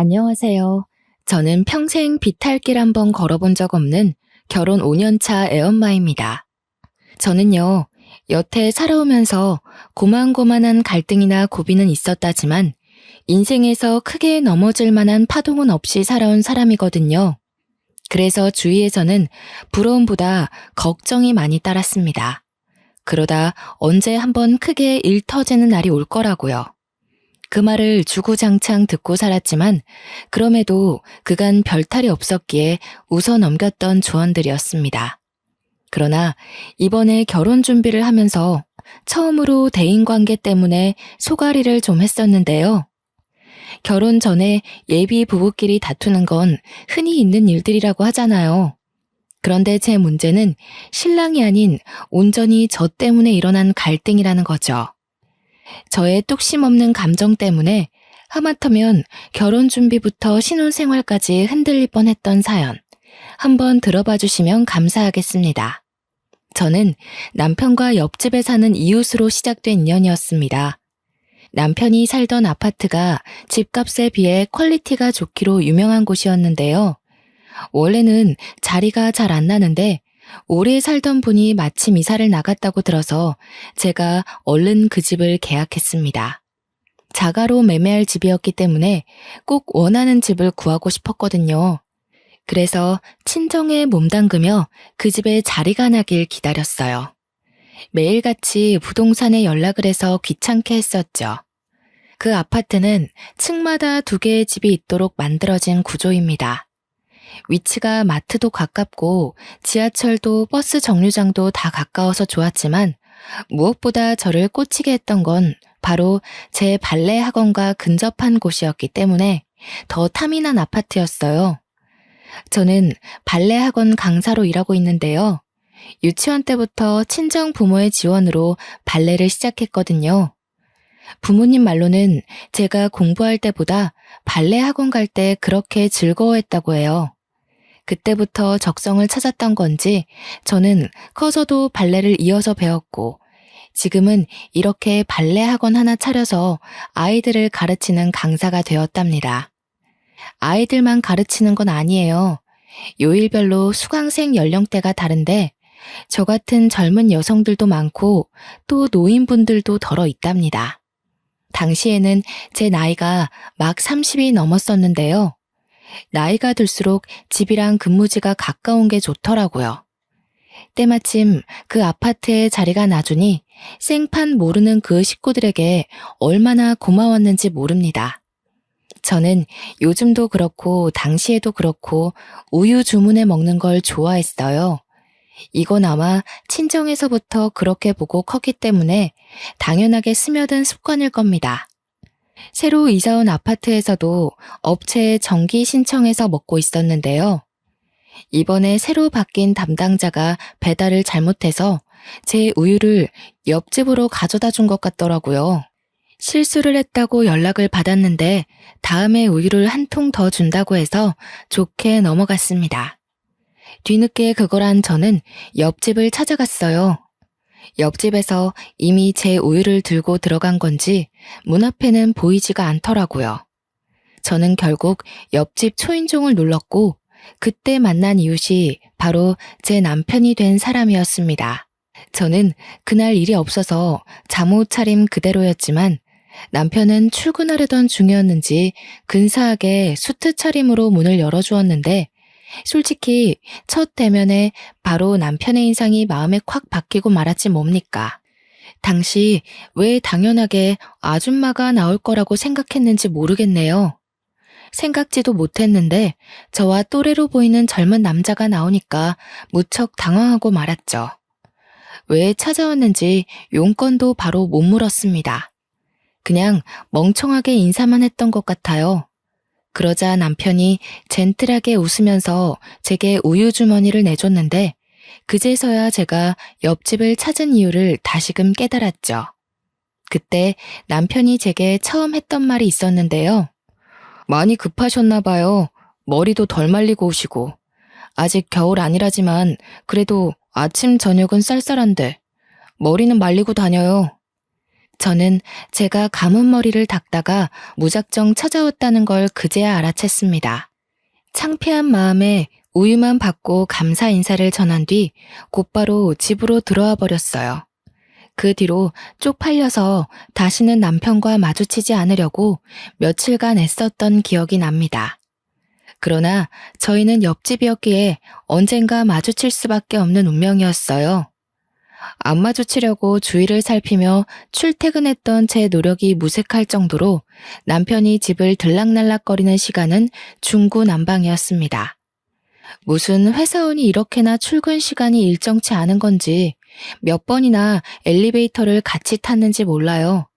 안녕하세요. 저는 평생 비탈길 한번 걸어본 적 없는 결혼 5년차 애엄마입니다. 저는요, 여태 살아오면서 고만고만한 갈등이나 고비는 있었다지만 인생에서 크게 넘어질 만한 파동은 없이 살아온 사람이거든요. 그래서 주위에서는 부러움보다 걱정이 많이 따랐습니다. 그러다 언제 한번 크게 일 터지는 날이 올 거라고요. 그 말을 주구장창 듣고 살았지만 그럼에도 그간 별탈이 없었기에 웃어 넘겼던 조언들이었습니다. 그러나 이번에 결혼 준비를 하면서 처음으로 대인관계 때문에 소가리를 좀 했었는데요. 결혼 전에 예비 부부끼리 다투는 건 흔히 있는 일들이라고 하잖아요. 그런데 제 문제는 신랑이 아닌 온전히 저 때문에 일어난 갈등이라는 거죠. 저의 뚝심 없는 감정 때문에 하마터면 결혼 준비부터 신혼생활까지 흔들릴 뻔했던 사연, 한번 들어봐 주시면 감사하겠습니다. 저는 남편과 옆집에 사는 이웃으로 시작된 인연이었습니다. 남편이 살던 아파트가 집값에 비해 퀄리티가 좋기로 유명한 곳이었는데요. 원래는 자리가 잘 안 나는데 오래 살던 분이 마침 이사를 나갔다고 들어서 제가 얼른 그 집을 계약했습니다. 자가로 매매할 집이었기 때문에 꼭 원하는 집을 구하고 싶었거든요. 그래서 친정에 몸담그며 그 집에 자리가 나길 기다렸어요. 매일같이 부동산에 연락을 해서 귀찮게 했었죠. 그 아파트는 층마다 2개의 집이 있도록 만들어진 구조입니다. 위치가 마트도 가깝고 지하철도 버스 정류장도 다 가까워서 좋았지만 무엇보다 저를 꽂히게 했던 건 바로 제 발레 학원과 근접한 곳이었기 때문에 더 탐이 난 아파트였어요. 저는 발레 학원 강사로 일하고 있는데요. 유치원 때부터 친정 부모의 지원으로 발레를 시작했거든요. 부모님 말로는 제가 공부할 때보다 발레 학원 갈 때 그렇게 즐거워했다고 해요. 그때부터 적성을 찾았던 건지 저는 커서도 발레를 이어서 배웠고 지금은 이렇게 발레 학원 하나 차려서 아이들을 가르치는 강사가 되었답니다. 아이들만 가르치는 건 아니에요. 요일별로 수강생 연령대가 다른데 저 같은 젊은 여성들도 많고 또 노인분들도 덜어 있답니다. 당시에는 제 나이가 막 30이 넘었었는데요. 나이가 들수록 집이랑 근무지가 가까운 게 좋더라고요. 때마침 그 아파트에 자리가 나주니 생판 모르는 그 식구들에게 얼마나 고마웠는지 모릅니다. 저는 요즘도 그렇고 당시에도 그렇고 우유 주문해 먹는 걸 좋아했어요. 이건 아마 친정에서부터 그렇게 보고 컸기 때문에 당연하게 스며든 습관일 겁니다. 새로 이사 온 아파트에서도 업체에 정기 신청해서 먹고 있었는데요. 이번에 새로 바뀐 담당자가 배달을 잘못해서 제 우유를 옆집으로 가져다 준 것 같더라고요. 실수를 했다고 연락을 받았는데 다음에 우유를 한 통 더 준다고 해서 좋게 넘어갔습니다. 뒤늦게 그걸 한 저는 옆집을 찾아갔어요. 옆집에서 이미 제 우유를 들고 들어간 건지 문 앞에는 보이지가 않더라고요. 저는 결국 옆집 초인종을 눌렀고 그때 만난 이웃이 바로 제 남편이 된 사람이었습니다. 저는 그날 일이 없어서 잠옷 차림 그대로였지만 남편은 출근하려던 중이었는지 근사하게 수트 차림으로 문을 열어주었는데 솔직히 첫 대면에 바로 남편의 인상이 마음에 콱 박히고 말았지 뭡니까. 당시 왜 당연하게 아줌마가 나올 거라고 생각했는지 모르겠네요. 생각지도 못했는데 저와 또래로 보이는 젊은 남자가 나오니까 무척 당황하고 말았죠. 왜 찾아왔는지 용건도 바로 못 물었습니다. 그냥 멍청하게 인사만 했던 것 같아요. 그러자 남편이 젠틀하게 웃으면서 제게 우유 주머니를 내줬는데 그제서야 제가 옆집을 찾은 이유를 다시금 깨달았죠. 그때 남편이 제게 처음 했던 말이 있었는데요. 많이 급하셨나 봐요. 머리도 덜 말리고 오시고. 아직 겨울 아니라지만 그래도 아침 저녁은 쌀쌀한데 머리는 말리고 다녀요. 저는 제가 감은 머리를 닦다가 무작정 찾아왔다는 걸 그제야 알아챘습니다. 창피한 마음에 우유만 받고 감사 인사를 전한 뒤 곧바로 집으로 들어와 버렸어요. 그 뒤로 쪽팔려서 다시는 남편과 마주치지 않으려고 며칠간 애썼던 기억이 납니다. 그러나 저희는 옆집이었기에 언젠가 마주칠 수밖에 없는 운명이었어요. 안 마주치려고 주위를 살피며 출퇴근했던 제 노력이 무색할 정도로 남편이 집을 들락날락거리는 시간은 중구난방이었습니다. 무슨 회사원이 이렇게나 출근 시간이 일정치 않은 건지 몇 번이나 엘리베이터를 같이 탔는지 몰라요.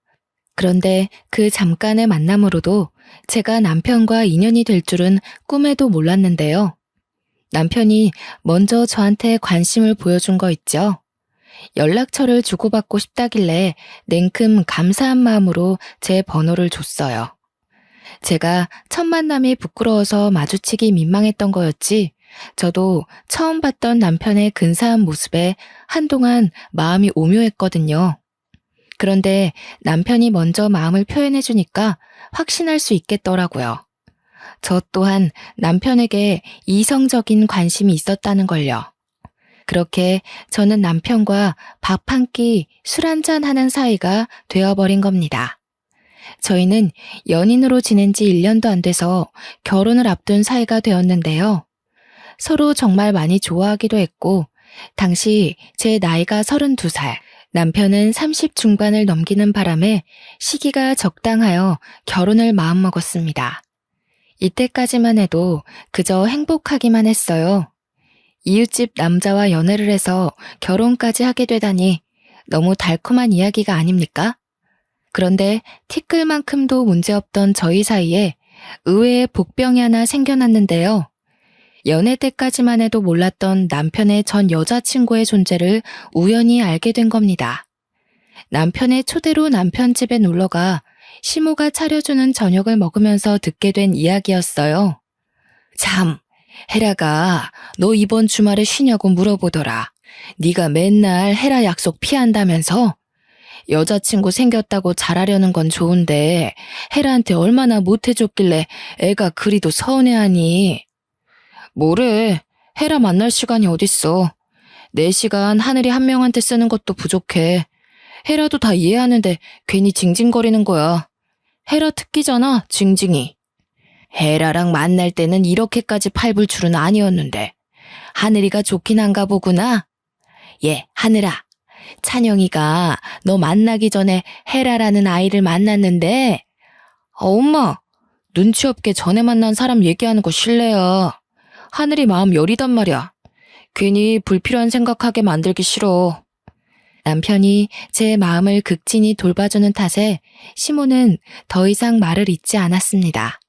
그런데 그 잠깐의 만남으로도 제가 남편과 인연이 될 줄은 꿈에도 몰랐는데요. 남편이 먼저 저한테 관심을 보여준 거 있죠. 연락처를 주고받고 싶다길래 냉큼 감사한 마음으로 제 번호를 줬어요. 제가 첫 만남이 부끄러워서 마주치기 민망했던 거였지, 저도 처음 봤던 남편의 근사한 모습에 한동안 마음이 오묘했거든요. 그런데 남편이 먼저 마음을 표현해주니까 확신할 수 있겠더라고요. 저 또한 남편에게 이성적인 관심이 있었다는 걸요. 그렇게 저는 남편과 밥 한 끼, 술 한잔 하는 사이가 되어버린 겁니다. 저희는 연인으로 지낸 지 1년도 안 돼서 결혼을 앞둔 사이가 되었는데요. 서로 정말 많이 좋아하기도 했고, 당시 제 나이가 32살, 남편은 30 중반을 넘기는 바람에 시기가 적당하여 결혼을 마음먹었습니다. 이때까지만 해도 그저 행복하기만 했어요. 이웃집 남자와 연애를 해서 결혼까지 하게 되다니 너무 달콤한 이야기가 아닙니까? 그런데 티끌만큼도 문제없던 저희 사이에 의외의 복병이 하나 생겨났는데요. 연애 때까지만 해도 몰랐던 남편의 전 여자친구의 존재를 우연히 알게 된 겁니다. 남편의 초대로 남편 집에 놀러가 시모가 차려주는 저녁을 먹으면서 듣게 된 이야기였어요. 참, 헤라가 너 이번 주말에 쉬냐고 물어보더라. 네가 맨날 헤라 약속 피한다면서? 여자친구 생겼다고 잘하려는 건 좋은데 헤라한테 얼마나 못해줬길래 애가 그리도 서운해하니. 뭐래, 헤라 만날 시간이 어딨어. 내 시간 하늘이 한 명한테 쓰는 것도 부족해. 헤라도 다 이해하는데 괜히 징징거리는 거야. 헤라 특기잖아, 징징이. 헤라랑 만날 때는 이렇게까지 팔불 줄은 아니었는데 하늘이가 좋긴 한가 보구나. 예, 하늘아. 찬영이가 너 만나기 전에 헤라라는 아이를 만났는데 엄마, 눈치 없게 전에 만난 사람 얘기하는 거 실례야. 하늘이 마음 여리단 말이야. 괜히 불필요한 생각하게 만들기 싫어. 남편이 제 마음을 극진히 돌봐주는 탓에 시모는 더 이상 말을 잇지 않았습니다.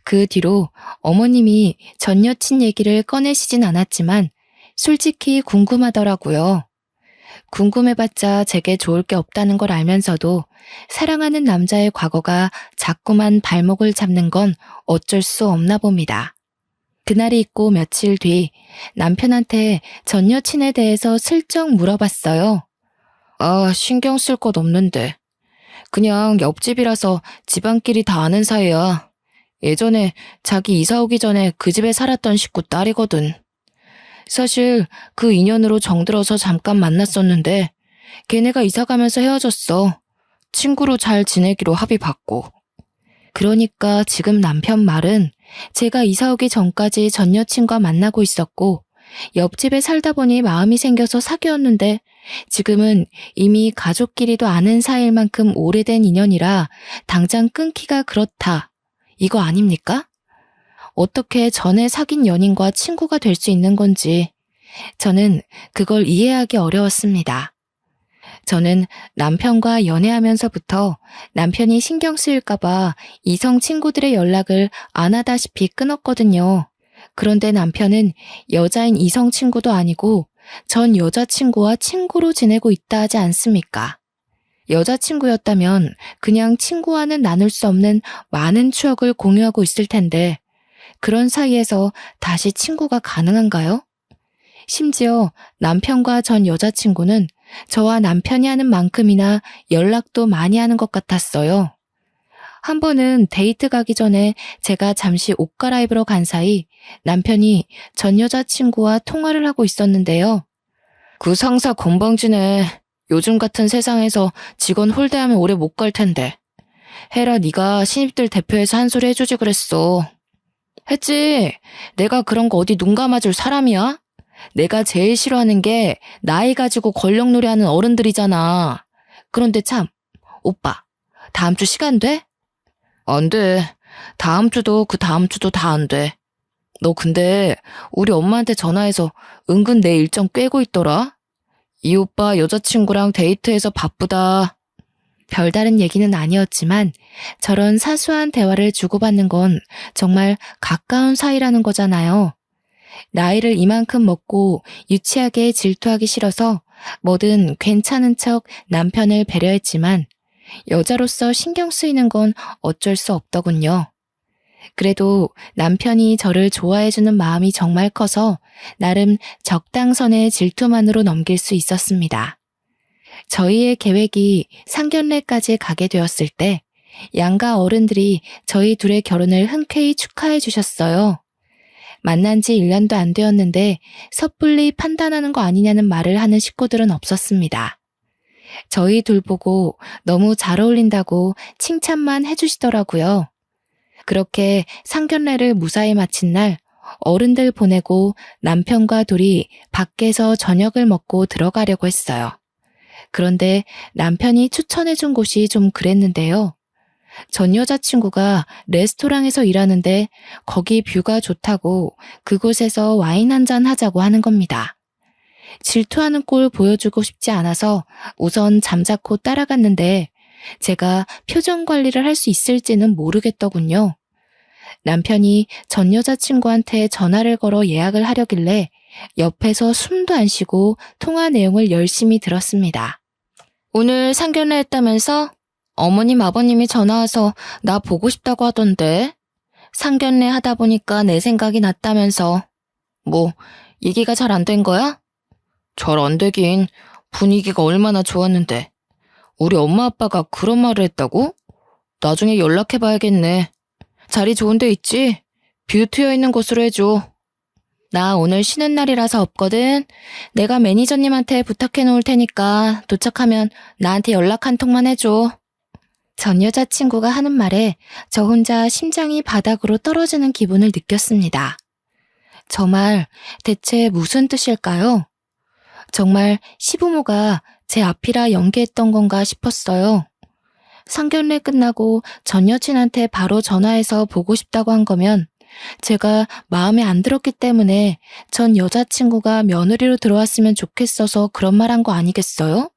그 뒤로 어머님이 전 여친 얘기를 꺼내시진 않았지만 솔직히 궁금하더라고요. 궁금해봤자 제게 좋을 게 없다는 걸 알면서도 사랑하는 남자의 과거가 자꾸만 발목을 잡는 건 어쩔 수 없나 봅니다. 그날이 있고 며칠 뒤 남편한테 전 여친에 대해서 슬쩍 물어봤어요. 아, 신경 쓸 것 없는데. 그냥 옆집이라서 집안끼리 다 아는 사이야. 예전에 자기 이사 오기 전에 그 집에 살았던 식구 딸이거든. 사실 그 인연으로 정들어서 잠깐 만났었는데 걔네가 이사 가면서 헤어졌어. 친구로 잘 지내기로 합의봤고. 그러니까 지금 남편 말은 제가 이사 오기 전까지 전 여친과 만나고 있었고 옆집에 살다 보니 마음이 생겨서 사귀었는데 지금은 이미 가족끼리도 아는 사이일 만큼 오래된 인연이라 당장 끊기가 그렇다. 이거 아닙니까? 어떻게 전에 사귄 연인과 친구가 될 수 있는 건지 저는 그걸 이해하기 어려웠습니다. 저는 남편과 연애하면서부터 남편이 신경 쓰일까봐 이성 친구들의 연락을 안 하다시피 끊었거든요. 그런데 남편은 여자인 이성 친구도 아니고 전 여자친구와 친구로 지내고 있다 하지 않습니까? 여자친구였다면 그냥 친구와는 나눌 수 없는 많은 추억을 공유하고 있을 텐데 그런 사이에서 다시 친구가 가능한가요? 심지어 남편과 전 여자친구는 저와 남편이 하는 만큼이나 연락도 많이 하는 것 같았어요. 한 번은 데이트 가기 전에 제가 잠시 옷 갈아입으러 간 사이 남편이 전 여자친구와 통화를 하고 있었는데요. 그 상사 건방지네. 요즘 같은 세상에서 직원 홀대하면 오래 못 갈 텐데. 헤라 네가 신입들 대표해서 한 소리 해주지 그랬어. 했지. 내가 그런 거 어디 눈 감아줄 사람이야? 내가 제일 싫어하는 게 나이 가지고 권력놀이 하는 어른들이잖아. 그런데 참, 오빠, 다음 주 시간 돼? 안 돼. 다음 주도 그 다음 주도 다 안 돼. 너 근데 우리 엄마한테 전화해서 은근 내 일정 꿰고 있더라? 이 오빠 여자친구랑 데이트해서 바쁘다. 별다른 얘기는 아니었지만 저런 사소한 대화를 주고받는 건 정말 가까운 사이라는 거잖아요. 나이를 이만큼 먹고 유치하게 질투하기 싫어서 뭐든 괜찮은 척 남편을 배려했지만 여자로서 신경 쓰이는 건 어쩔 수 없더군요. 그래도 남편이 저를 좋아해주는 마음이 정말 커서 나름 적당선의 질투만으로 넘길 수 있었습니다. 저희의 계획이 상견례까지 가게 되었을 때 양가 어른들이 저희 둘의 결혼을 흔쾌히 축하해 주셨어요. 만난 지 1년도 안 되었는데 섣불리 판단하는 거 아니냐는 말을 하는 식구들은 없었습니다. 저희 둘 보고 너무 잘 어울린다고 칭찬만 해주시더라고요. 그렇게 상견례를 무사히 마친 날 어른들 보내고 남편과 둘이 밖에서 저녁을 먹고 들어가려고 했어요. 그런데 남편이 추천해준 곳이 좀 그랬는데요. 전 여자친구가 레스토랑에서 일하는데 거기 뷰가 좋다고 그곳에서 와인 한잔 하자고 하는 겁니다. 질투하는 꼴 보여주고 싶지 않아서 우선 잠자코 따라갔는데 제가 표정 관리를 할 수 있을지는 모르겠더군요. 남편이 전 여자친구한테 전화를 걸어 예약을 하려길래 옆에서 숨도 안 쉬고 통화 내용을 열심히 들었습니다. 오늘 상견례 했다면서? 어머님 아버님이 전화와서 나 보고 싶다고 하던데. 상견례 하다 보니까 내 생각이 났다면서. 뭐 얘기가 잘 안 된 거야? 잘 안 되긴. 분위기가 얼마나 좋았는데. 우리 엄마 아빠가 그런 말을 했다고? 나중에 연락해봐야겠네. 자리 좋은 데 있지? 뷰 트여 있는 곳으로 해줘. 나 오늘 쉬는 날이라서 없거든. 내가 매니저님한테 부탁해 놓을 테니까 도착하면 나한테 연락 한 통만 해줘. 전 여자친구가 하는 말에 저 혼자 심장이 바닥으로 떨어지는 기분을 느꼈습니다. 저 말 대체 무슨 뜻일까요? 정말 시부모가 제 앞이라 연기했던 건가 싶었어요. 상견례 끝나고 전 여친한테 바로 전화해서 보고 싶다고 한 거면 제가 마음에 안 들었기 때문에 전 여자친구가 며느리로 들어왔으면 좋겠어서 그런 말 한 거 아니겠어요?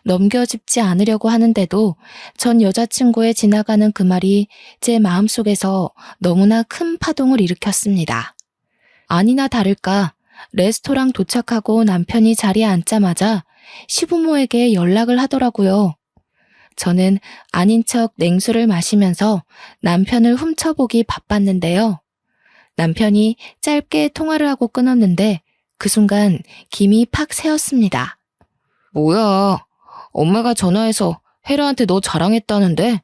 넘겨짚지 않으려고 하는데도 전 여자친구의 지나가는 그 말이 제 마음속에서 너무나 큰 파동을 일으켰습니다. 아니나 다를까 레스토랑 도착하고 남편이 자리에 앉자마자 시부모에게 연락을 하더라고요. 저는 아닌 척 냉수를 마시면서 남편을 훔쳐보기 바빴는데요. 남편이 짧게 통화를 하고 끊었는데 그 순간 김이 팍 새었습니다. 뭐야, 엄마가 전화해서 헤라한테 너 자랑했다는데?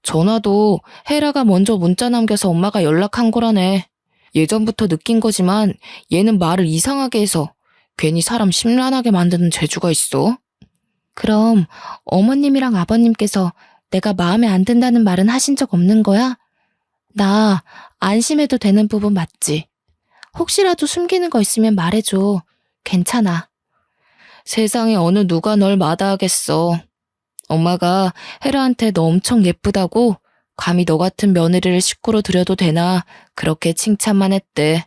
전화도 헤라가 먼저 문자 남겨서 엄마가 연락한 거라네. 예전부터 느낀 거지만 얘는 말을 이상하게 해서 괜히 사람 심란하게 만드는 재주가 있어. 그럼 어머님이랑 아버님께서 내가 마음에 안 든다는 말은 하신 적 없는 거야? 나 안심해도 되는 부분 맞지? 혹시라도 숨기는 거 있으면 말해줘. 괜찮아. 세상에 어느 누가 널 마다하겠어. 엄마가 헤라한테 너 엄청 예쁘다고 감히 너 같은 며느리를 식구로 들여도 되나 그렇게 칭찬만 했대.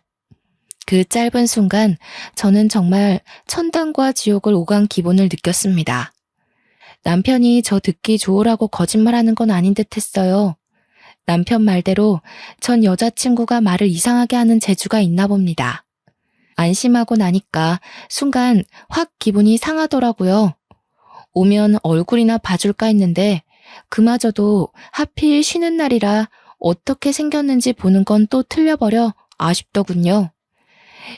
그 짧은 순간 저는 정말 천당과 지옥을 오간 기분을 느꼈습니다. 남편이 저 듣기 좋으라고 거짓말하는 건 아닌 듯 했어요. 남편 말대로 전 여자친구가 말을 이상하게 하는 재주가 있나 봅니다. 안심하고 나니까 순간 확 기분이 상하더라고요. 오면 얼굴이나 봐줄까 했는데 그마저도 하필 쉬는 날이라 어떻게 생겼는지 보는 건 또 틀려버려 아쉽더군요.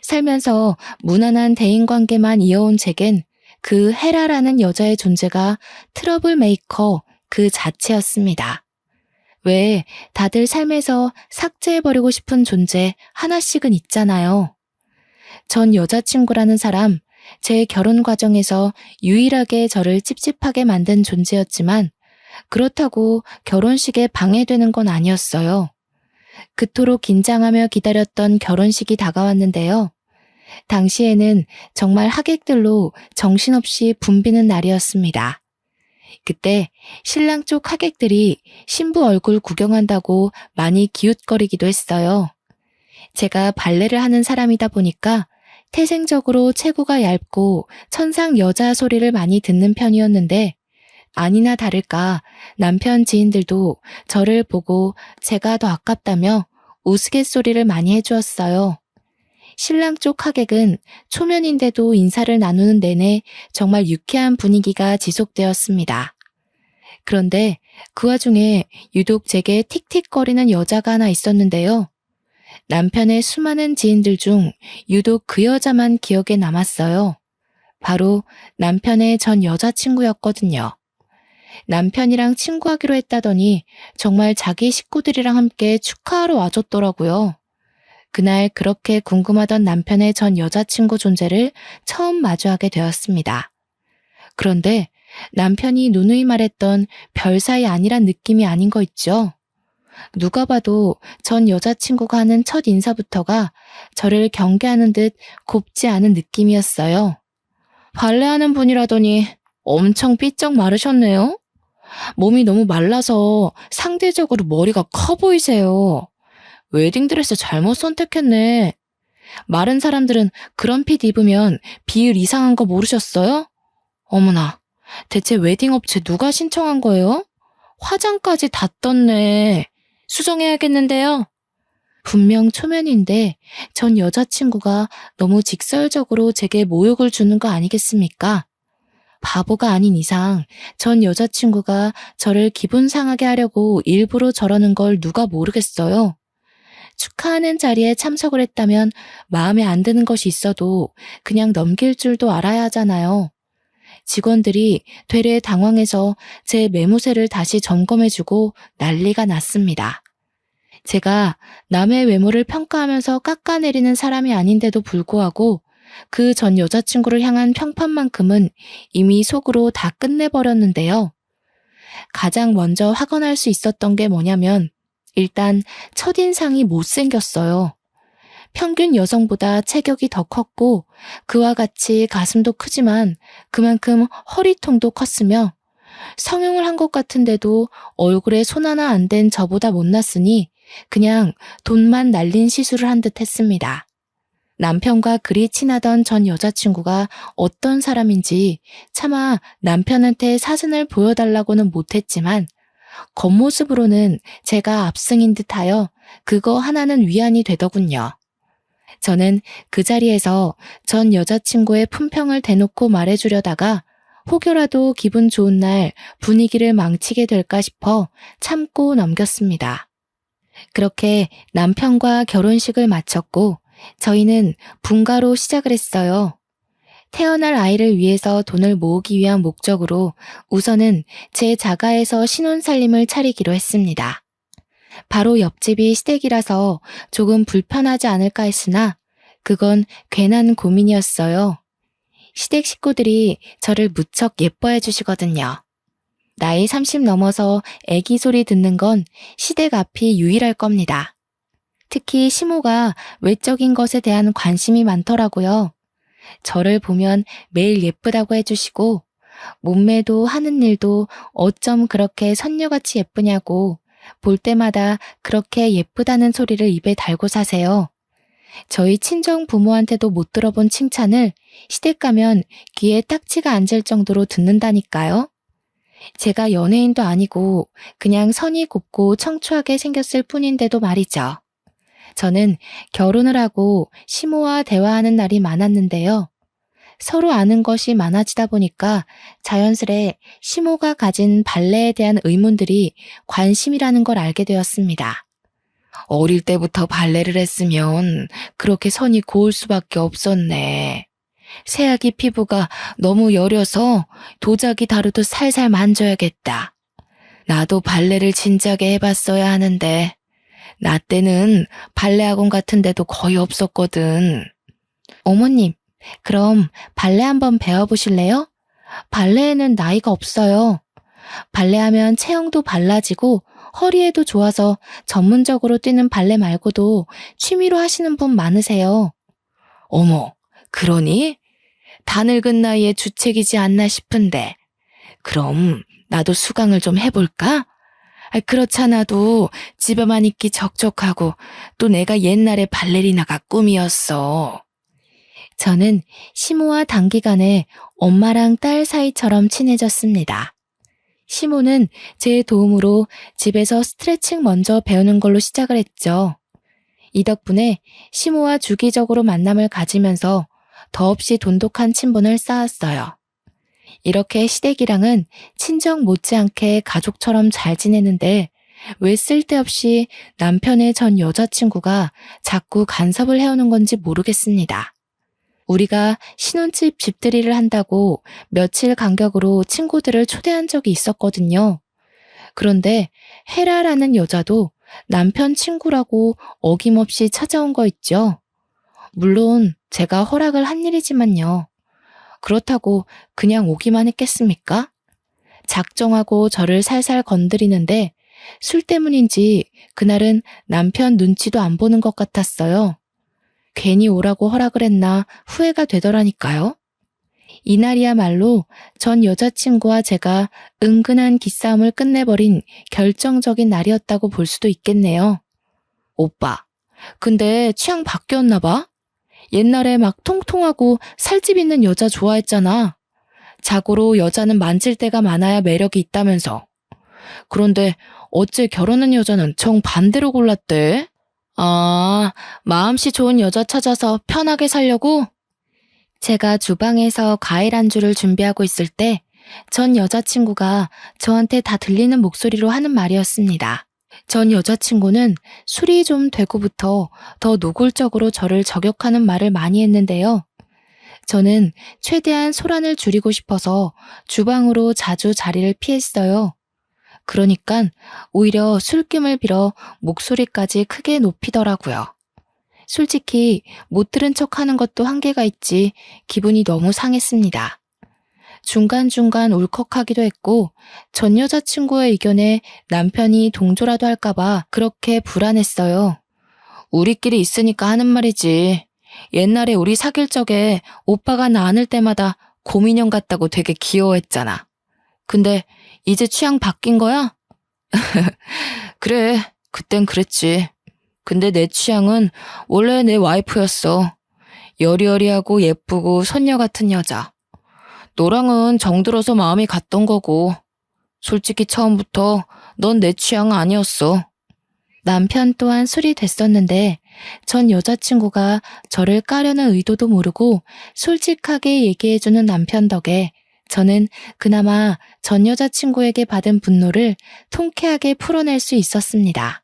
살면서 무난한 대인관계만 이어온 제겐 그 헤라라는 여자의 존재가 트러블 메이커 그 자체였습니다. 왜 다들 삶에서 삭제해버리고 싶은 존재 하나씩은 있잖아요. 전 여자친구라는 사람, 제 결혼 과정에서 유일하게 저를 찝찝하게 만든 존재였지만 그렇다고 결혼식에 방해되는 건 아니었어요. 그토록 긴장하며 기다렸던 결혼식이 다가왔는데요. 당시에는 정말 하객들로 정신없이 붐비는 날이었습니다. 그때 신랑 쪽 하객들이 신부 얼굴 구경한다고 많이 기웃거리기도 했어요. 제가 발레를 하는 사람이다 보니까 태생적으로 체구가 얇고 천상 여자 소리를 많이 듣는 편이었는데 아니나 다를까 남편 지인들도 저를 보고 제가 더 아깝다며 우스갯소리를 많이 해주었어요. 신랑 쪽 하객은 초면인데도 인사를 나누는 내내 정말 유쾌한 분위기가 지속되었습니다. 그런데 그 와중에 유독 제게 틱틱거리는 여자가 하나 있었는데요. 남편의 수많은 지인들 중 유독 그 여자만 기억에 남았어요. 바로 남편의 전 여자친구였거든요. 남편이랑 친구하기로 했다더니 정말 자기 식구들이랑 함께 축하하러 와줬더라고요. 그날 그렇게 궁금하던 남편의 전 여자친구 존재를 처음 마주하게 되었습니다. 그런데 남편이 누누이 말했던 별 사이 아니란 느낌이 아닌 거 있죠? 누가 봐도 전 여자친구가 하는 첫 인사부터가 저를 경계하는 듯 곱지 않은 느낌이었어요. 발레하는 분이라더니 엄청 삐쩍 마르셨네요. 몸이 너무 말라서 상대적으로 머리가 커 보이세요. 웨딩드레스 잘못 선택했네. 마른 사람들은 그런 핏 입으면 비율 이상한 거 모르셨어요? 어머나, 대체 웨딩 업체 누가 신청한 거예요? 화장까지 다 떴네. 수정해야겠는데요. 분명 초면인데 전 여자친구가 너무 직설적으로 제게 모욕을 주는 거 아니겠습니까? 바보가 아닌 이상 전 여자친구가 저를 기분 상하게 하려고 일부러 저러는 걸 누가 모르겠어요. 축하하는 자리에 참석을 했다면 마음에 안 드는 것이 있어도 그냥 넘길 줄도 알아야 하잖아요. 직원들이 되레 당황해서 제 매무새를 다시 점검해주고 난리가 났습니다. 제가 남의 외모를 평가하면서 깎아내리는 사람이 아닌데도 불구하고 그 전 여자친구를 향한 평판만큼은 이미 속으로 다 끝내버렸는데요. 가장 먼저 확언할 수 있었던 게 뭐냐면 일단 첫인상이 못생겼어요. 평균 여성보다 체격이 더 컸고 그와 같이 가슴도 크지만 그만큼 허리통도 컸으며 성형을 한 것 같은데도 얼굴에 손 하나 안 댄 저보다 못났으니 그냥 돈만 날린 시술을 한 듯 했습니다. 남편과 그리 친하던 전 여자친구가 어떤 사람인지 차마 남편한테 사진을 보여달라고는 못했지만 겉모습으로는 제가 압승인 듯하여 그거 하나는 위안이 되더군요. 저는 그 자리에서 전 여자친구의 품평을 대놓고 말해주려다가 혹여라도 기분 좋은 날 분위기를 망치게 될까 싶어 참고 넘겼습니다. 그렇게 남편과 결혼식을 마쳤고 저희는 분가로 시작을 했어요. 태어날 아이를 위해서 돈을 모으기 위한 목적으로 우선은 제 자가에서 신혼살림을 차리기로 했습니다. 바로 옆집이 시댁이라서 조금 불편하지 않을까 했으나 그건 괜한 고민이었어요. 시댁 식구들이 저를 무척 예뻐해 주시거든요. 나이 30 넘어서 애기 소리 듣는 건 시댁 앞이 유일할 겁니다. 특히 시모가 외적인 것에 대한 관심이 많더라고요. 저를 보면 매일 예쁘다고 해주시고 몸매도 하는 일도 어쩜 그렇게 선녀같이 예쁘냐고 볼 때마다 그렇게 예쁘다는 소리를 입에 달고 사세요. 저희 친정 부모한테도 못 들어본 칭찬을 시댁 가면 귀에 딱지가 앉을 정도로 듣는다니까요. 제가 연예인도 아니고 그냥 선이 곱고 청초하게 생겼을 뿐인데도 말이죠. 저는 결혼을 하고 시모와 대화하는 날이 많았는데요. 서로 아는 것이 많아지다 보니까 자연스레 시모가 가진 발레에 대한 의문들이 관심이라는 걸 알게 되었습니다. 어릴 때부터 발레를 했으면 그렇게 선이 고울 수밖에 없었네. 새아기 피부가 너무 여려서 도자기 다루도 살살 만져야겠다. 나도 발레를 진작에 해봤어야 하는데 나 때는 발레 학원 같은 데도 거의 없었거든. 어머님, 그럼 발레 한번 배워보실래요? 발레에는 나이가 없어요. 발레하면 체형도 발라지고 허리에도 좋아서 전문적으로 뛰는 발레 말고도 취미로 하시는 분 많으세요. 어머, 그러니? 다 늙은 나이에 주책이지 않나 싶은데. 그럼 나도 수강을 좀 해볼까? 그렇잖아도 집에만 있기 적적하고 또 내가 옛날에 발레리나가 꿈이었어. 저는 시모와 단기간에 엄마랑 딸 사이처럼 친해졌습니다. 시모는 제 도움으로 집에서 스트레칭 먼저 배우는 걸로 시작을 했죠. 이 덕분에 시모와 주기적으로 만남을 가지면서 더없이 돈독한 친분을 쌓았어요. 이렇게 시댁이랑은 친정 못지않게 가족처럼 잘 지내는데 왜 쓸데없이 남편의 전 여자친구가 자꾸 간섭을 해오는 건지 모르겠습니다. 우리가 신혼집 집들이를 한다고 며칠 간격으로 친구들을 초대한 적이 있었거든요. 그런데 헤라라는 여자도 남편 친구라고 어김없이 찾아온 거 있죠. 물론 제가 허락을 한 일이지만요. 그렇다고 그냥 오기만 했겠습니까? 작정하고 저를 살살 건드리는데 술 때문인지 그날은 남편 눈치도 안 보는 것 같았어요. 괜히 오라고 허락을 했나 후회가 되더라니까요. 이날이야말로 전 여자친구와 제가 은근한 기싸움을 끝내버린 결정적인 날이었다고 볼 수도 있겠네요. 오빠, 근데 취향 바뀌었나 봐? 옛날에 막 통통하고 살집 있는 여자 좋아했잖아. 자고로 여자는 만질 때가 많아야 매력이 있다면서. 그런데 어째 결혼한 여자는 정반대로 골랐대? 아, 마음씨 좋은 여자 찾아서 편하게 살려고? 제가 주방에서 과일 안주를 준비하고 있을 때 전 여자친구가 저한테 다 들리는 목소리로 하는 말이었습니다. 전 여자친구는 술이 좀 되고부터 더 노골적으로 저를 저격하는 말을 많이 했는데요. 저는 최대한 소란을 줄이고 싶어서 주방으로 자주 자리를 피했어요. 그러니까 오히려 술김을 빌어 목소리까지 크게 높이더라고요. 솔직히 못 들은 척하는 것도 한계가 있지 기분이 너무 상했습니다. 중간중간 울컥하기도 했고 전 여자친구의 의견에 남편이 동조라도 할까봐 그렇게 불안했어요. 우리끼리 있으니까 하는 말이지. 옛날에 우리 사귈 적에 오빠가 나 안을 때마다 곰인형 같다고 되게 귀여워했잖아. 근데 이제 취향 바뀐 거야? 그래, 그땐 그랬지. 근데 내 취향은 원래 내 와이프였어. 여리여리하고 예쁘고 손녀 같은 여자. 너랑은 정들어서 마음이 갔던 거고. 솔직히 처음부터 넌 내 취향 아니었어. 남편 또한 술이 됐었는데 전 여자친구가 저를 까려는 의도도 모르고 솔직하게 얘기해주는 남편 덕에 저는 그나마 전 여자친구에게 받은 분노를 통쾌하게 풀어낼 수 있었습니다.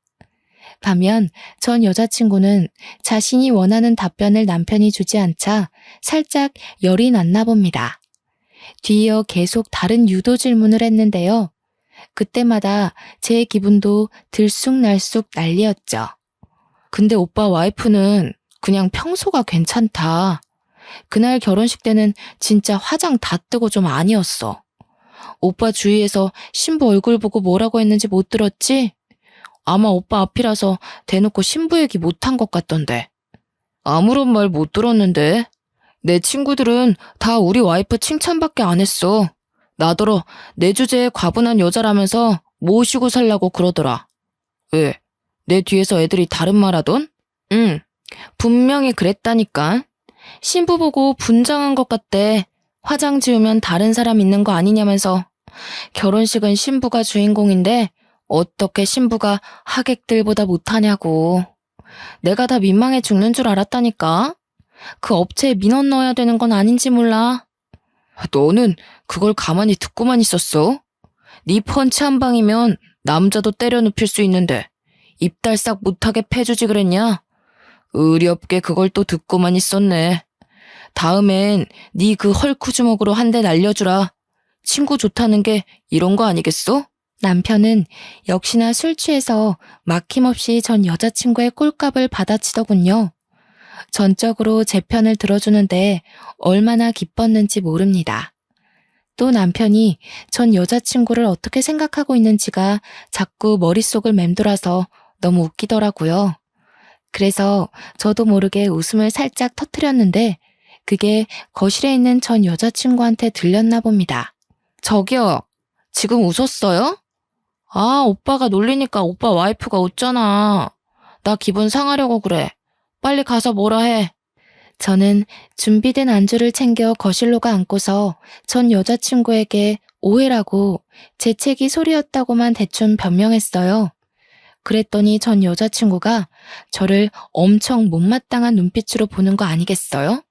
반면 전 여자친구는 자신이 원하는 답변을 남편이 주지 않자 살짝 열이 났나 봅니다. 뒤이어 계속 다른 유도 질문을 했는데요. 그때마다 제 기분도 들쑥날쑥 난리였죠. 근데 오빠 와이프는 그냥 평소가 괜찮다. 그날 결혼식 때는 진짜 화장 다 뜨고 좀 아니었어. 오빠 주위에서 신부 얼굴 보고 뭐라고 했는지 못 들었지? 아마 오빠 앞이라서 대놓고 신부 얘기 못한 것 같던데. 아무런 말 못 들었는데. 내 친구들은 다 우리 와이프 칭찬밖에 안 했어. 나더러 내 주제에 과분한 여자라면서 모시고 살라고 그러더라. 왜? 내 뒤에서 애들이 다른 말 하던? 응, 분명히 그랬다니까. 신부 보고 분장한 것 같대. 화장 지우면 다른 사람 있는 거 아니냐면서. 결혼식은 신부가 주인공인데 어떻게 신부가 하객들보다 못하냐고. 내가 다 민망해 죽는 줄 알았다니까. 그 업체에 민원 넣어야 되는 건 아닌지 몰라. 너는 그걸 가만히 듣고만 있었어? 네 펀치 한 방이면 남자도 때려 눕힐 수 있는데 입달싹 못하게 패주지 그랬냐? 의리 없게 그걸 또 듣고만 있었네. 다음엔 네 그 헐크 주먹으로 한 대 날려주라. 친구 좋다는 게 이런 거 아니겠어? 남편은 역시나 술 취해서 막힘없이 전 여자친구의 꼴값을 받아치더군요. 전적으로 제 편을 들어주는데 얼마나 기뻤는지 모릅니다. 또 남편이 전 여자친구를 어떻게 생각하고 있는지가 자꾸 머릿속을 맴돌아서 너무 웃기더라고요. 그래서 저도 모르게 웃음을 살짝 터뜨렸는데 그게 거실에 있는 전 여자친구한테 들렸나 봅니다. 저기요, 지금 웃었어요? 아, 오빠가 놀리니까 오빠 와이프가 웃잖아. 나 기분 상하려고 그래. 빨리 가서 뭐라 해. 저는 준비된 안주를 챙겨 거실로 가 앉고서 전 여자친구에게 오해라고 재채기 소리였다고만 대충 변명했어요. 그랬더니 전 여자친구가 저를 엄청 못마땅한 눈빛으로 보는 거 아니겠어요?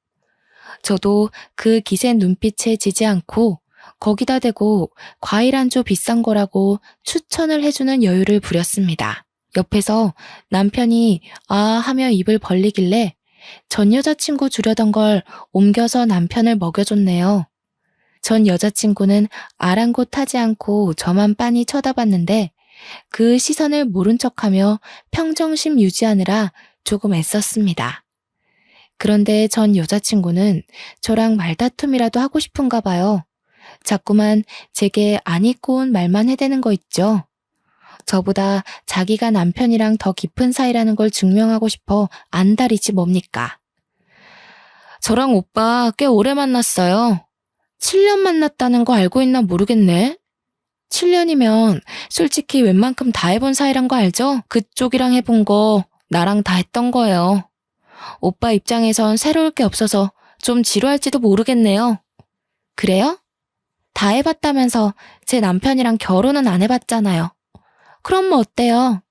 저도 그 기센 눈빛에 지지 않고 거기다 대고 과일 안주 비싼 거라고 추천을 해주는 여유를 부렸습니다. 옆에서 남편이 아 하며 입을 벌리길래 전 여자친구 주려던 걸 옮겨서 남편을 먹여줬네요. 전 여자친구는 아랑곳하지 않고 저만 빤히 쳐다봤는데 그 시선을 모른 척하며 평정심 유지하느라 조금 애썼습니다. 그런데 전 여자친구는 저랑 말다툼이라도 하고 싶은가 봐요. 자꾸만 제게 안 잊고 온 말만 해대는 거 있죠. 저보다 자기가 남편이랑 더 깊은 사이라는 걸 증명하고 싶어 안달이지 뭡니까? 저랑 오빠 꽤 오래 만났어요. 7년 만났다는 거 알고 있나 모르겠네. 7년이면 솔직히 웬만큼 다 해본 사이란 거 알죠? 그쪽이랑 해본 거 나랑 다 했던 거예요. 오빠 입장에선 새로울 게 없어서 좀 지루할지도 모르겠네요. 그래요? 다 해봤다면서 제 남편이랑 결혼은 안 해봤잖아요. 그럼 뭐 어때요?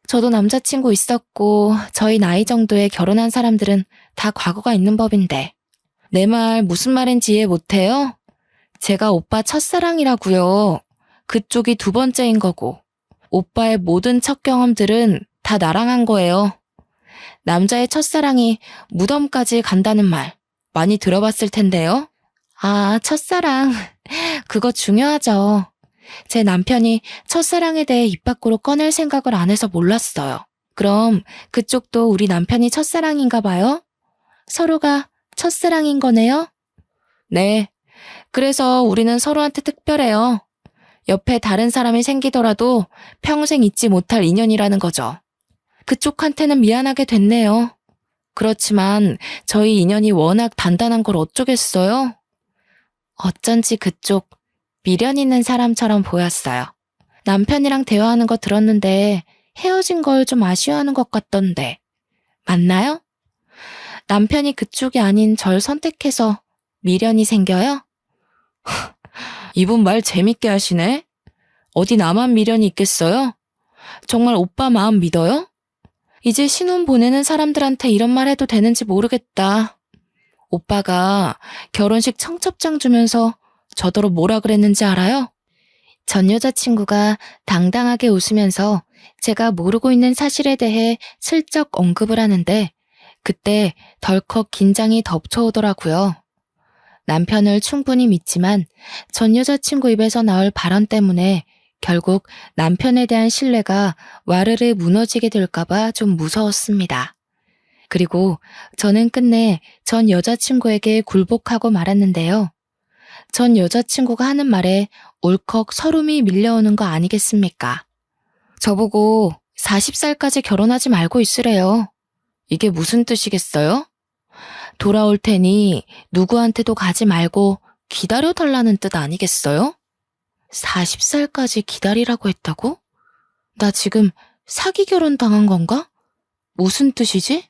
저도 남자친구 있었고 저희 나이 정도에 결혼한 사람들은 다 과거가 있는 법인데. 내 말 무슨 말인지 이해 못해요? 제가 오빠 첫사랑이라고요. 그쪽이 두 번째인 거고. 오빠의 모든 첫 경험들은 다 나랑 한 거예요. 남자의 첫사랑이 무덤까지 간다는 말 많이 들어봤을 텐데요. 아, 첫사랑. 그거 중요하죠. 제 남편이 첫사랑에 대해 입 밖으로 꺼낼 생각을 안 해서 몰랐어요. 그럼 그쪽도 우리 남편이 첫사랑인가 봐요? 서로가 첫사랑인 거네요? 네. 그래서 우리는 서로한테 특별해요. 옆에 다른 사람이 생기더라도 평생 잊지 못할 인연이라는 거죠. 그쪽한테는 미안하게 됐네요. 그렇지만 저희 인연이 워낙 단단한 걸 어쩌겠어요? 어쩐지 그쪽 미련 있는 사람처럼 보였어요. 남편이랑 대화하는 거 들었는데 헤어진 걸 좀 아쉬워하는 것 같던데. 맞나요? 남편이 그쪽이 아닌 절 선택해서 미련이 생겨요? 이분 말 재밌게 하시네? 어디 나만 미련이 있겠어요? 정말 오빠 마음 믿어요? 이제 신혼 보내는 사람들한테 이런 말 해도 되는지 모르겠다. 오빠가 결혼식 청첩장 주면서 저더러 뭐라 그랬는지 알아요? 전 여자친구가 당당하게 웃으면서 제가 모르고 있는 사실에 대해 슬쩍 언급을 하는데 그때 덜컥 긴장이 덮쳐오더라고요. 남편을 충분히 믿지만 전 여자친구 입에서 나올 발언 때문에 결국 남편에 대한 신뢰가 와르르 무너지게 될까봐 좀 무서웠습니다. 그리고 저는 끝내 전 여자친구에게 굴복하고 말았는데요. 전 여자친구가 하는 말에 울컥 서름이 밀려오는 거 아니겠습니까? 저보고 40살까지 결혼하지 말고 있으래요. 이게 무슨 뜻이겠어요? 돌아올 테니 누구한테도 가지 말고 기다려달라는 뜻 아니겠어요? 40살까지 기다리라고 했다고? 나 지금 사기 결혼 당한 건가? 무슨 뜻이지?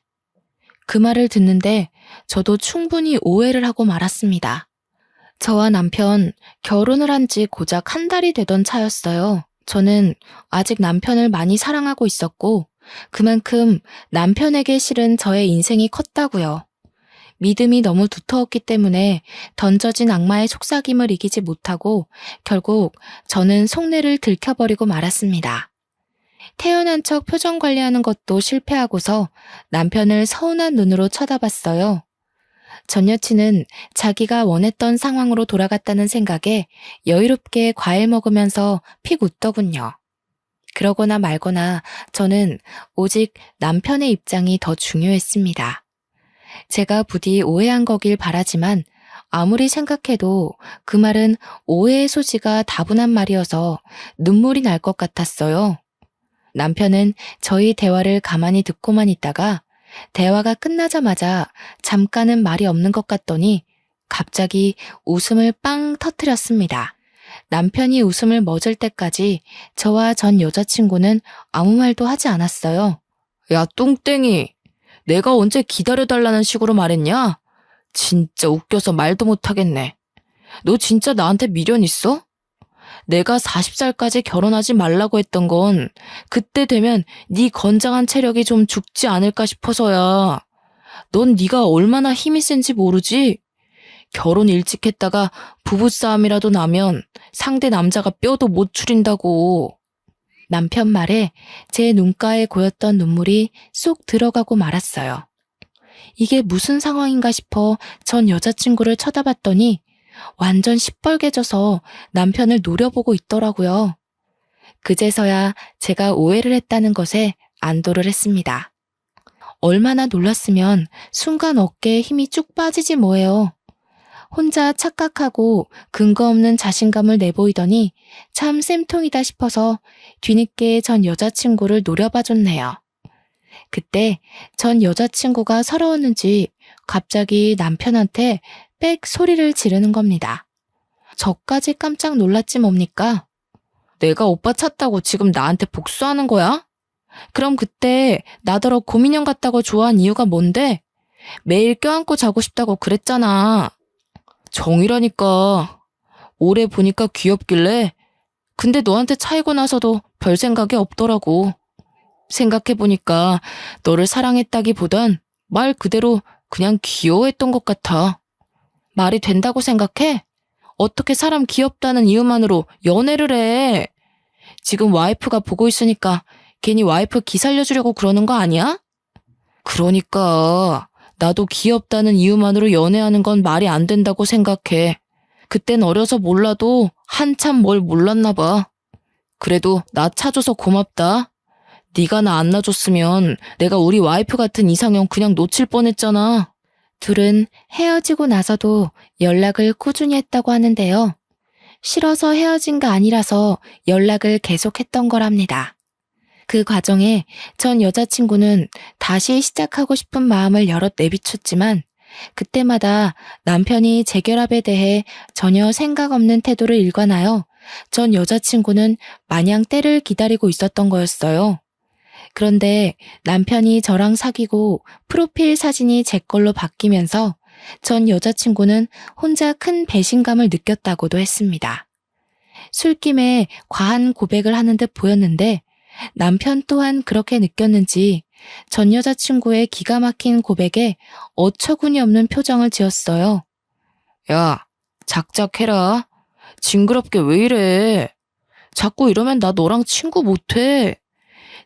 그 말을 듣는데 저도 충분히 오해를 하고 말았습니다. 저와 남편 결혼을 한 지 고작 한 달이 되던 차였어요. 저는 아직 남편을 많이 사랑하고 있었고 그만큼 남편에게 실은 저의 인생이 컸다고요. 믿음이 너무 두터웠기 때문에 던져진 악마의 속삭임을 이기지 못하고 결국 저는 속내를 들켜버리고 말았습니다. 태연한 척 표정 관리하는 것도 실패하고서 남편을 서운한 눈으로 쳐다봤어요. 전 여친은 자기가 원했던 상황으로 돌아갔다는 생각에 여유롭게 과일 먹으면서 픽 웃더군요. 그러거나 말거나 저는 오직 남편의 입장이 더 중요했습니다. 제가 부디 오해한 거길 바라지만 아무리 생각해도 그 말은 오해의 소지가 다분한 말이어서 눈물이 날 것 같았어요. 남편은 저희 대화를 가만히 듣고만 있다가 대화가 끝나자마자 잠깐은 말이 없는 것 같더니 갑자기 웃음을 빵 터뜨렸습니다. 남편이 웃음을 멎을 때까지 저와 전 여자친구는 아무 말도 하지 않았어요. 야, 뚱땡이. 내가 언제 기다려달라는 식으로 말했냐? 진짜 웃겨서 말도 못하겠네. 너 진짜 나한테 미련 있어? 내가 40살까지 결혼하지 말라고 했던 건 그때 되면 네 건장한 체력이 좀 죽지 않을까 싶어서야. 넌 네가 얼마나 힘이 센지 모르지? 결혼 일찍 했다가 부부싸움이라도 나면 상대 남자가 뼈도 못 추린다고. 남편 말에 제 눈가에 고였던 눈물이 쏙 들어가고 말았어요. 이게 무슨 상황인가 싶어 전 여자친구를 쳐다봤더니 완전 시뻘개져서 남편을 노려보고 있더라고요. 그제서야 제가 오해를 했다는 것에 안도를 했습니다. 얼마나 놀랐으면 순간 어깨에 힘이 쭉 빠지지 뭐예요. 혼자 착각하고 근거 없는 자신감을 내보이더니 참 쌤통이다 싶어서 뒤늦게 전 여자친구를 노려봐줬네요. 그때 전 여자친구가 서러웠는지 갑자기 남편한테 빽 소리를 지르는 겁니다. 저까지 깜짝 놀랐지 뭡니까? 내가 오빠 찾다고 지금 나한테 복수하는 거야? 그럼 그때 나더러 곰인형 같다고 좋아한 이유가 뭔데? 매일 껴안고 자고 싶다고 그랬잖아. 정이라니까. 오래 보니까 귀엽길래. 근데 너한테 차이고 나서도 별 생각이 없더라고. 생각해보니까 너를 사랑했다기보단 말 그대로 그냥 귀여워했던 것 같아. 말이 된다고 생각해? 어떻게 사람 귀엽다는 이유만으로 연애를 해? 지금 와이프가 보고 있으니까 괜히 와이프 기살려주려고 그러는 거 아니야? 그러니까 나도 귀엽다는 이유만으로 연애하는 건 말이 안 된다고 생각해. 그땐 어려서 몰라도 한참 뭘 몰랐나 봐. 그래도 나 차줘서 고맙다. 네가 나 안 놔줬으면 내가 우리 와이프 같은 이상형 그냥 놓칠 뻔했잖아. 둘은 헤어지고 나서도 연락을 꾸준히 했다고 하는데요. 싫어서 헤어진 거 아니라서 연락을 계속했던 거랍니다. 그 과정에 전 여자친구는 다시 시작하고 싶은 마음을 여럿 내비쳤지만 그때마다 남편이 재결합에 대해 전혀 생각 없는 태도를 일관하여 전 여자친구는 마냥 때를 기다리고 있었던 거였어요. 그런데 남편이 저랑 사귀고 프로필 사진이 제 걸로 바뀌면서 전 여자친구는 혼자 큰 배신감을 느꼈다고도 했습니다. 술김에 과한 고백을 하는 듯 보였는데 남편 또한 그렇게 느꼈는지 전 여자친구의 기가 막힌 고백에 어처구니 없는 표정을 지었어요. 야, 작작해라. 징그럽게 왜 이래. 자꾸 이러면 나 너랑 친구 못해.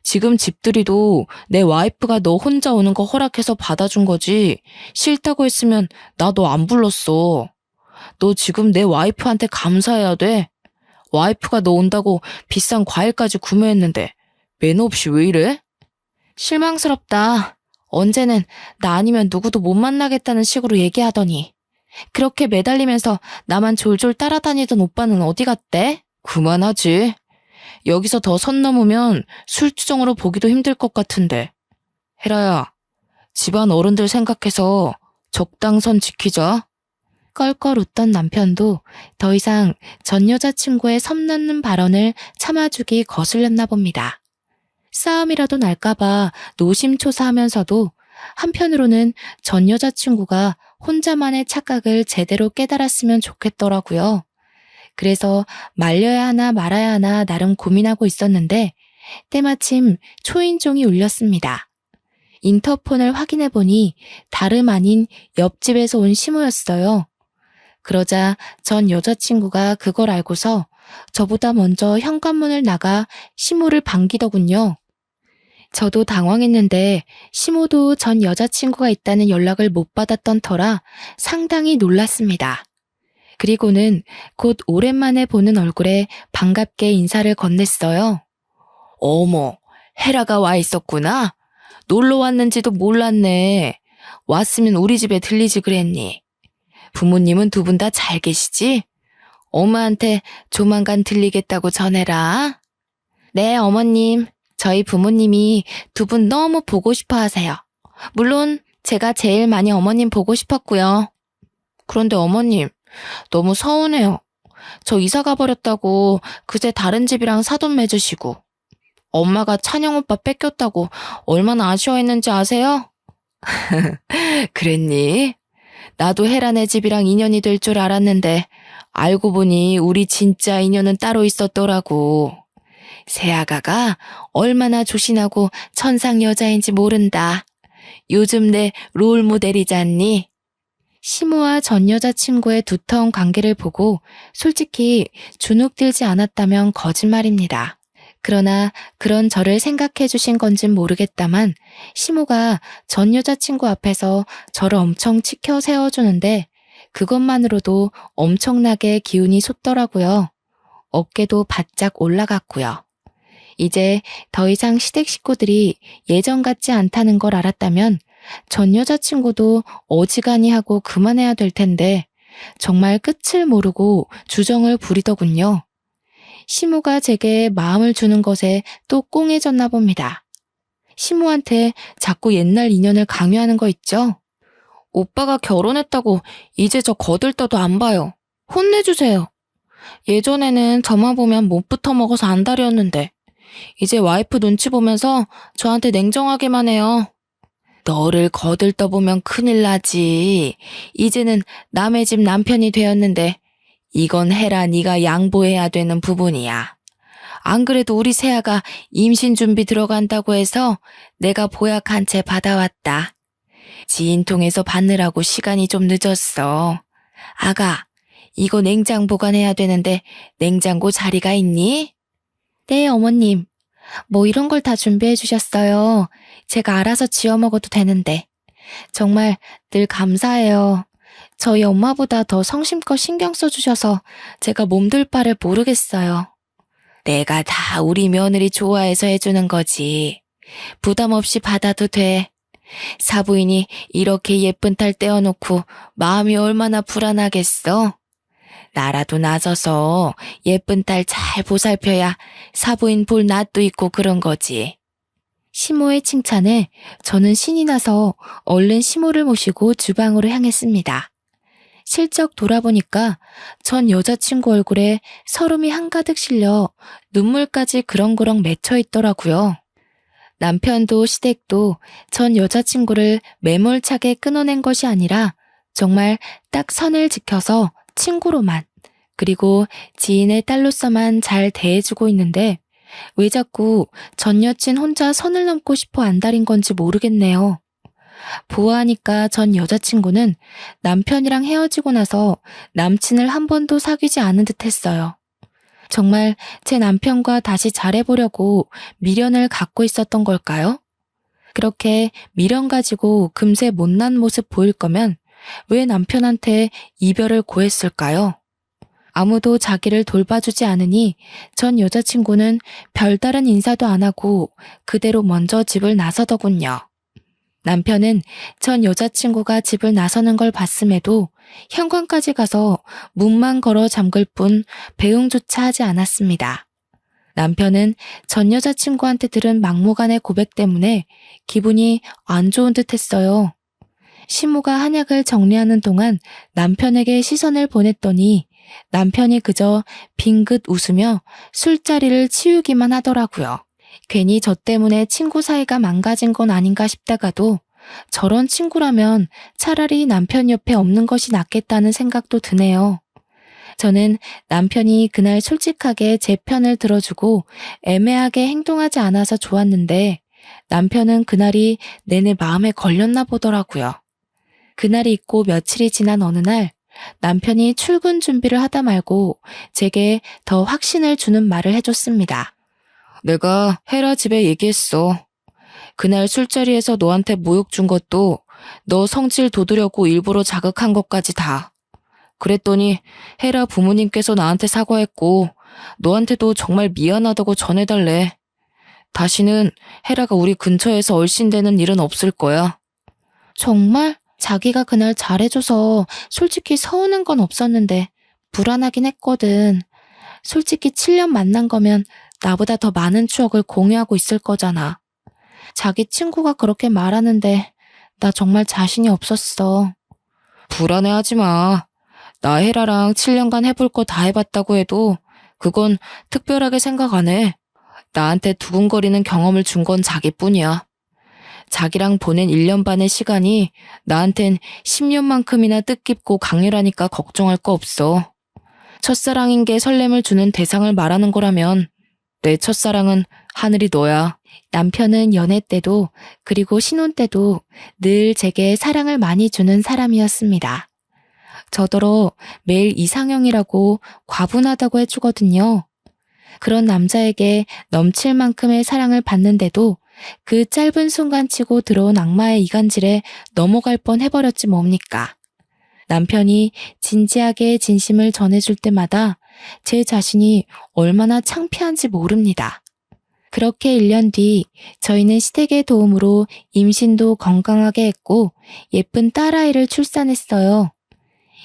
지금 집들이도 내 와이프가 너 혼자 오는 거 허락해서 받아준 거지. 싫다고 했으면 나 너 안 불렀어. 너 지금 내 와이프한테 감사해야 돼. 와이프가 너 온다고 비싼 과일까지 구매했는데 매너 없이 왜 이래? 실망스럽다. 언제는 나 아니면 누구도 못 만나겠다는 식으로 얘기하더니 그렇게 매달리면서 나만 졸졸 따라다니던 오빠는 어디 갔대? 그만하지. 여기서 더 선 넘으면 술주정으로 보기도 힘들 것 같은데. 혜라야, 집안 어른들 생각해서 적당선 지키자. 껄껄 웃던 남편도 더 이상 전 여자친구의 섬나는 발언을 참아주기 거슬렸나 봅니다. 싸움이라도 날까봐 노심초사하면서도 한편으로는 전 여자친구가 혼자만의 착각을 제대로 깨달았으면 좋겠더라고요. 그래서 말려야 하나 말아야 하나 나름 고민하고 있었는데 때마침 초인종이 울렸습니다. 인터폰을 확인해보니 다름 아닌 옆집에서 온 시모였어요. 그러자 전 여자친구가 그걸 알고서 저보다 먼저 현관문을 나가 시모를 반기더군요. 저도 당황했는데 시모도 전 여자친구가 있다는 연락을 못 받았던 터라 상당히 놀랐습니다. 그리고는 곧 오랜만에 보는 얼굴에 반갑게 인사를 건넸어요. 어머, 헤라가 와 있었구나. 놀러 왔는지도 몰랐네. 왔으면 우리 집에 들리지 그랬니? 부모님은 두 분 다 잘 계시지? 엄마한테 조만간 들리겠다고 전해라. 네, 어머님. 저희 부모님이 두 분 너무 보고 싶어 하세요. 물론 제가 제일 많이 어머님 보고 싶었고요. 그런데 어머님, 너무 서운해요. 저 이사 가버렸다고 그새 다른 집이랑 사돈 맺으시고 엄마가 찬영 오빠 뺏겼다고 얼마나 아쉬워했는지 아세요? 그랬니? 나도 헤라네 집이랑 인연이 될 줄 알았는데 알고 보니 우리 진짜 인연은 따로 있었더라고. 새아가가 얼마나 조신하고 천상 여자인지 모른다. 요즘 내 롤모델이잖니? 시모와 전 여자친구의 두터운 관계를 보고 솔직히 주눅들지 않았다면 거짓말입니다. 그러나 그런 저를 생각해 주신 건진 모르겠다만 시모가 전 여자친구 앞에서 저를 엄청 치켜 세워주는데 그것만으로도 엄청나게 기운이 솟더라고요. 어깨도 바짝 올라갔고요. 이제 더 이상 시댁 식구들이 예전 같지 않다는 걸 알았다면 전 여자친구도 어지간히 하고 그만해야 될 텐데 정말 끝을 모르고 주정을 부리더군요. 시모가 제게 마음을 주는 것에 또 꽁해졌나 봅니다. 시모한테 자꾸 옛날 인연을 강요하는 거 있죠? 오빠가 결혼했다고 이제 저 거들떠도 안 봐요. 혼내주세요. 예전에는 저만 보면 못부터 먹어서 안달이었는데 이제 와이프 눈치 보면서 저한테 냉정하게만 해요. 너를 거들떠보면 큰일 나지. 이제는 남의 집 남편이 되었는데 이건 헤라 네가 양보해야 되는 부분이야. 안 그래도 우리 새아가 임신 준비 들어간다고 해서 내가 보약 한 채 받아왔다. 지인 통해서 받느라고 시간이 좀 늦었어. 아가, 이거 냉장 보관해야 되는데 냉장고 자리가 있니? 네, 어머님. 뭐 이런 걸 다 준비해 주셨어요. 제가 알아서 지어 먹어도 되는데. 정말 늘 감사해요. 저희 엄마보다 더 성심껏 신경 써주셔서 제가 몸둘 바를 모르겠어요. 내가 다 우리 며느리 좋아해서 해주는 거지. 부담 없이 받아도 돼. 사부인이 이렇게 예쁜 딸 떼어놓고 마음이 얼마나 불안하겠어? 나라도 나서서 예쁜 딸 잘 보살펴야 사부인 볼 낯도 있고 그런 거지. 시모의 칭찬에 저는 신이 나서 얼른 시모를 모시고 주방으로 향했습니다. 실적 돌아보니까 전 여자친구 얼굴에 서름이 한가득 실려 눈물까지 그렁그렁 맺혀 있더라고요. 남편도 시댁도 전 여자친구를 매몰차게 끊어낸 것이 아니라 정말 딱 선을 지켜서 친구로만 그리고 지인의 딸로서만 잘 대해주고 있는데 왜 자꾸 전 여친 혼자 선을 넘고 싶어 안달인 건지 모르겠네요. 보아하니까 전 여자친구는 남편이랑 헤어지고 나서 남친을 한 번도 사귀지 않은 듯 했어요. 정말 제 남편과 다시 잘해보려고 미련을 갖고 있었던 걸까요? 그렇게 미련 가지고 금세 못난 모습 보일 거면 왜 남편한테 이별을 고했을까요? 아무도 자기를 돌봐주지 않으니 전 여자친구는 별다른 인사도 안 하고 그대로 먼저 집을 나서더군요. 남편은 전 여자친구가 집을 나서는 걸 봤음에도 현관까지 가서 문만 걸어 잠글 뿐 배웅조차 하지 않았습니다. 남편은 전 여자친구한테 들은 막무가내 고백 때문에 기분이 안 좋은 듯 했어요. 시모가 한약을 정리하는 동안 남편에게 시선을 보냈더니 남편이 그저 빙긋 웃으며 술자리를 치우기만 하더라고요. 괜히 저 때문에 친구 사이가 망가진 건 아닌가 싶다가도 저런 친구라면 차라리 남편 옆에 없는 것이 낫겠다는 생각도 드네요. 저는 남편이 그날 솔직하게 제 편을 들어주고 애매하게 행동하지 않아서 좋았는데 남편은 그날이 내내 마음에 걸렸나 보더라고요. 그날이 있고 며칠이 지난 어느 날 남편이 출근 준비를 하다 말고 제게 더 확신을 주는 말을 해줬습니다. 내가 헤라 집에 얘기했어. 그날 술자리에서 너한테 모욕 준 것도 너 성질 돋으려고 일부러 자극한 것까지 다. 그랬더니 헤라 부모님께서 나한테 사과했고 너한테도 정말 미안하다고 전해달래. 다시는 헤라가 우리 근처에서 얼씬되는 일은 없을 거야. 정말? 자기가 그날 잘해줘서 솔직히 서운한 건 없었는데 불안하긴 했거든. 솔직히 7년 만난 거면 나보다 더 많은 추억을 공유하고 있을 거잖아. 자기 친구가 그렇게 말하는데 나 정말 자신이 없었어. 불안해하지 마. 나 헤라랑 7년간 해볼 거 다 해봤다고 해도 그건 특별하게 생각 안 해. 나한테 두근거리는 경험을 준 건 자기뿐이야. 자기랑 보낸 1년 반의 시간이 나한텐 10년만큼이나 뜻깊고 강렬하니까 걱정할 거 없어. 첫사랑인 게 설렘을 주는 대상을 말하는 거라면 내 첫사랑은 하늘이 너야. 남편은 연애 때도 그리고 신혼 때도 늘 제게 사랑을 많이 주는 사람이었습니다. 저더러 매일 이상형이라고 과분하다고 해주거든요. 그런 남자에게 넘칠 만큼의 사랑을 받는데도 그 짧은 순간치고 들어온 악마의 이간질에 넘어갈 뻔 해버렸지 뭡니까. 남편이 진지하게 진심을 전해줄 때마다 제 자신이 얼마나 창피한지 모릅니다. 그렇게 1년 뒤 저희는 시댁의 도움으로 임신도 건강하게 했고 예쁜 딸아이를 출산했어요.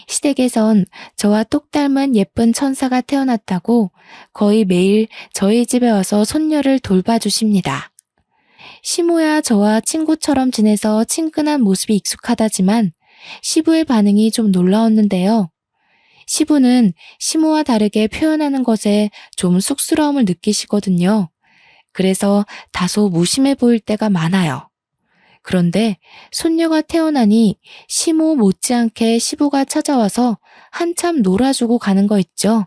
시댁에선 저와 똑 닮은 예쁜 천사가 태어났다고 거의 매일 저희 집에 와서 손녀를 돌봐주십니다. 시모야 저와 친구처럼 지내서 친근한 모습이 익숙하다지만 시부의 반응이 좀 놀라웠는데요. 시부는 시모와 다르게 표현하는 것에 좀 쑥스러움을 느끼시거든요. 그래서 다소 무심해 보일 때가 많아요. 그런데 손녀가 태어나니 시모 못지않게 시부가 찾아와서 한참 놀아주고 가는 거 있죠.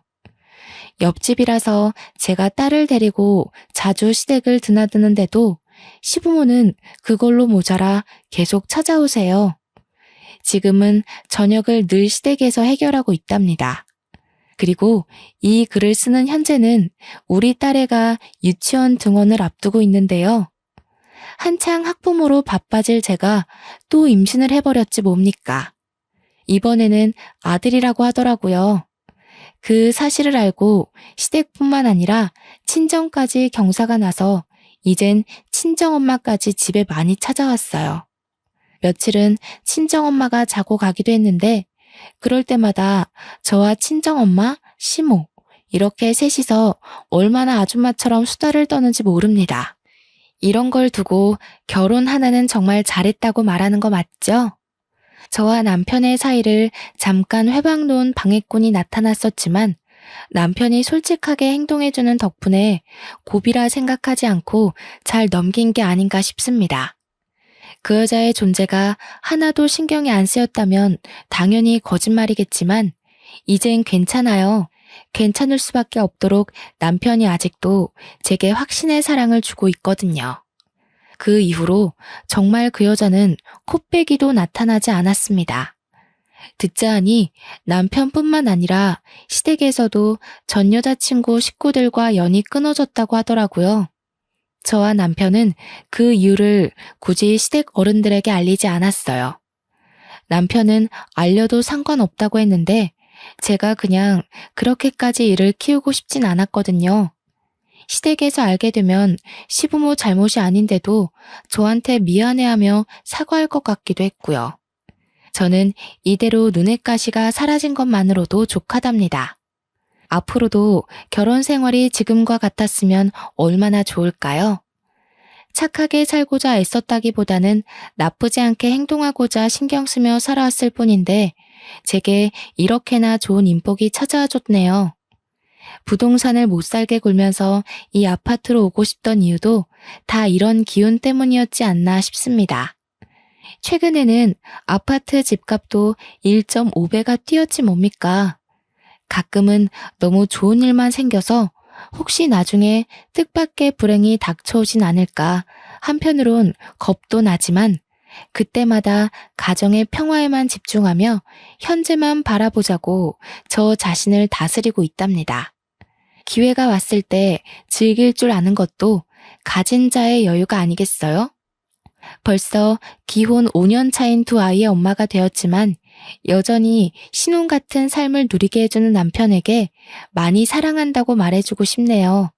옆집이라서 제가 딸을 데리고 자주 시댁을 드나드는데도 시부모는 그걸로 모자라 계속 찾아오세요. 지금은 저녁을 늘 시댁에서 해결하고 있답니다. 그리고 이 글을 쓰는 현재는 우리 딸애가 유치원 등원을 앞두고 있는데요. 한창 학부모로 바빠질 제가 또 임신을 해버렸지 뭡니까. 이번에는 아들이라고 하더라고요. 그 사실을 알고 시댁뿐만 아니라 친정까지 경사가 나서 이젠 친정엄마까지 집에 많이 찾아왔어요. 며칠은 친정엄마가 자고 가기도 했는데 그럴 때마다 저와 친정엄마, 시모 이렇게 셋이서 얼마나 아줌마처럼 수다를 떠는지 모릅니다. 이런 걸 두고 결혼 하나는 정말 잘했다고 말하는 거 맞죠? 저와 남편의 사이를 잠깐 회방 놓은 방해꾼이 나타났었지만 남편이 솔직하게 행동해주는 덕분에 고비라 생각하지 않고 잘 넘긴 게 아닌가 싶습니다. 그 여자의 존재가 하나도 신경이 안 쓰였다면 당연히 거짓말이겠지만 이젠 괜찮아요. 괜찮을 수밖에 없도록 남편이 아직도 제게 확신의 사랑을 주고 있거든요. 그 이후로 정말 그 여자는 코빼기도 나타나지 않았습니다. 듣자 하니 남편뿐만 아니라 시댁에서도 전 여자친구 식구들과 연이 끊어졌다고 하더라고요. 저와 남편은 그 이유를 굳이 시댁 어른들에게 알리지 않았어요. 남편은 알려도 상관없다고 했는데 제가 그냥 그렇게까지 일을 키우고 싶진 않았거든요. 시댁에서 알게 되면 시부모 잘못이 아닌데도 저한테 미안해하며 사과할 것 같기도 했고요. 저는 이대로 눈엣 가시가 사라진 것만으로도 족하답니다. 앞으로도 결혼 생활이 지금과 같았으면 얼마나 좋을까요? 착하게 살고자 애썼다기보다는 나쁘지 않게 행동하고자 신경 쓰며 살아왔을 뿐인데 제게 이렇게나 좋은 인복이 찾아와 줬네요. 부동산을 못 살게 굴면서 이 아파트로 오고 싶던 이유도 다 이런 기운 때문이었지 않나 싶습니다. 최근에는 아파트 집값도 1.5배가 뛰었지 뭡니까? 가끔은 너무 좋은 일만 생겨서 혹시 나중에 뜻밖의 불행이 닥쳐오진 않을까 한편으론 겁도 나지만 그때마다 가정의 평화에만 집중하며 현재만 바라보자고 저 자신을 다스리고 있답니다. 기회가 왔을 때 즐길 줄 아는 것도 가진 자의 여유가 아니겠어요? 벌써 기혼 5년 차인 두 아이의 엄마가 되었지만 여전히 신혼 같은 삶을 누리게 해주는 남편에게 많이 사랑한다고 말해주고 싶네요.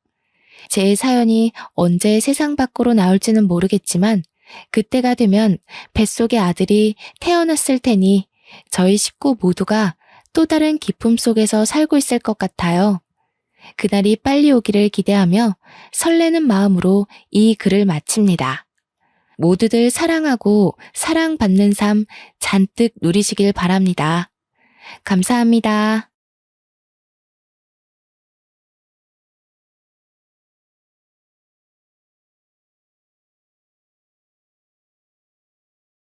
제 사연이 언제 세상 밖으로 나올지는 모르겠지만 그때가 되면 뱃속의 아들이 태어났을 테니 저희 식구 모두가 또 다른 기쁨 속에서 살고 있을 것 같아요. 그날이 빨리 오기를 기대하며 설레는 마음으로 이 글을 마칩니다. 모두들 사랑하고 사랑받는 삶 잔뜩 누리시길 바랍니다. 감사합니다.